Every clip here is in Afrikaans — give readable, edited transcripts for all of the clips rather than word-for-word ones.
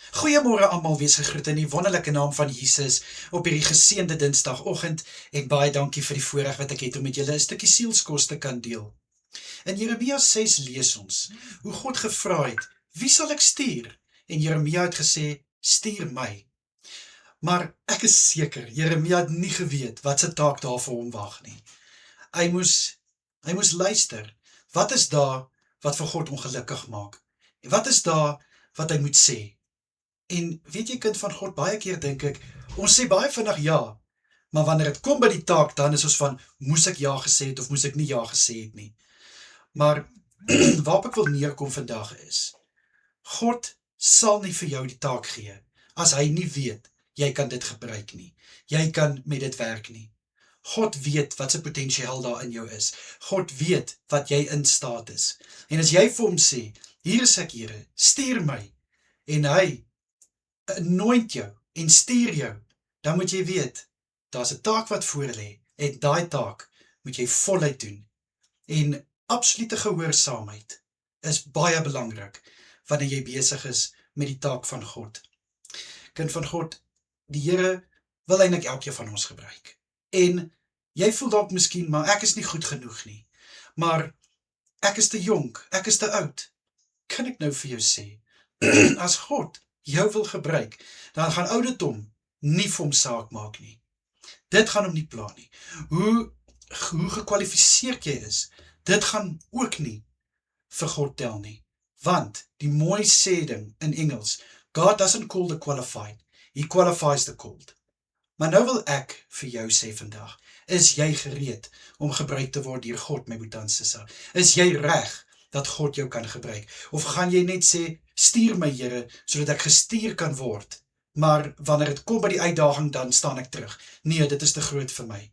Goeiemôre almal, wees gegroet in die wonderlike naam van Jesus op hierdie geseënde Dinsdagoggend en baie dankie vir die voorreg wat ek het om met julle 'n stukkie sielskos te kan deel. In Jeremia 6 lees ons hoe God gevra het, wie sal ek stuur? En Jeremia het gesê, stuur my. Maar ek is seker, Jeremia het nie geweet wat se taak daar vir hom wag nie. Hy moes luister. Wat is daar wat vir God ongelukkig maak? En wat is daar wat hy moet sê? En weet jy, kind van God, baie keer dink ek, ons sê baie vinnig ja, maar wanneer het kom by die taak, dan is ons van, moes ek ja gesê het of moes ek nie ja gesê het nie. Maar waarop ek wil neerkom vandag is, God sal nie vir jou die taak gee, as hy nie weet, jy kan dit gebruik nie. Jy kan met dit werk nie. God weet wat se potensiaal daar in jou is. God weet wat jy in staat is. En as jy vir hom sê, hier is ek, Here, stuur my, en hy anoint jou en stuur jou, dan moet jy weet, daar's 'n taak wat voor lê, en daai taak moet jy voluit doen. En absolute gehoorsaamheid is baie belangrik wanneer jy besig is met die taak van God. Kind van God, die Here wil eintlik elkeen van ons gebruik. En jy voel dalk miskien, maar ek is nie goed genoeg nie. Maar ek is te jonk, ek is te oud. Kan ek nou vir jou sê, as God jou wil gebruik, dan gaan ouderdom nie vir hom saak maak nie. Dit gaan hom nie pla nie. Hoe gekwalifiseerd jy is, dit gaan ook nie vir God tel nie. Want die mooi sê ding in Engels, God doesn't call the qualified, he qualifies the called. Maar nou wil ek vir jou sê vandag, is jy gereed om gebruik te word deur God, my boetie en sissa? Is jy reg dat God jou kan gebruik? Of gaan jy net sê, stuur my Here, sodat ek gestuur kan word, maar wanneer het kom by die uitdaging, dan staan ek terug. Nee, dit is te groot vir my.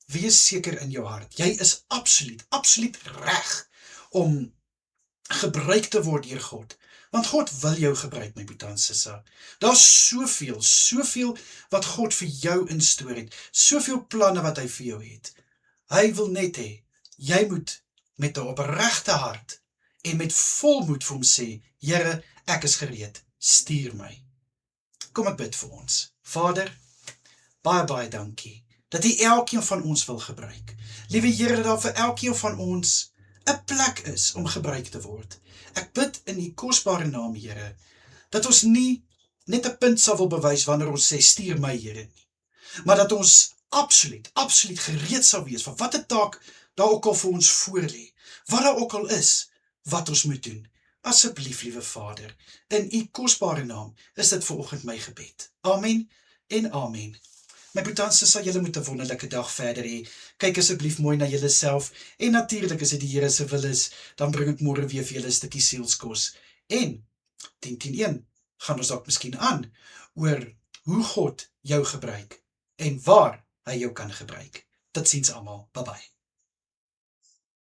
Wees seker in jou hart, jy is absoluut reg om gebruik te word deur God. Want God wil jou gebruik, my boetie en sissa. Daar's soveel wat God vir jou instoor het, soveel planne wat hy vir jou het. Hy wil net hê, jy moet met 'n opregte hart en met volmoed vir hom sê, Here, ek is gereed, stuur my. Kom ek bid vir ons. Vader, baie dankie, dat U elkeen van ons wil gebruik. Liewe Here, dat daar vir elkeen van ons 'n plek is om gebruik te word. Ek bid in U kosbare naam, Here, dat ons nie net 'n punt sal wil bewys wanneer ons sê, stuur my Here nie, maar dat ons absoluut gereed sal wees van wat 'n taak daar ook al vir ons voor lê, wat daar ook al is, wat ons moet doen. Asseblief, liewe Vader, in U kosbare naam is dit vanoggend my gebed. Amen en amen. My boetie en sissa, julle moet 'n wonderlike dag verder hê. Kyk asseblief mooi na julleself en natuurlik as dit die Here se wil is, dan bring ek môre weer vir julle 'n stukkie sielskos. En 10-10-1 gaan ons dalk miskien aan oor hoe God jou gebruik en waar hy jou kan gebruik. Totsiens almal. Bye bye.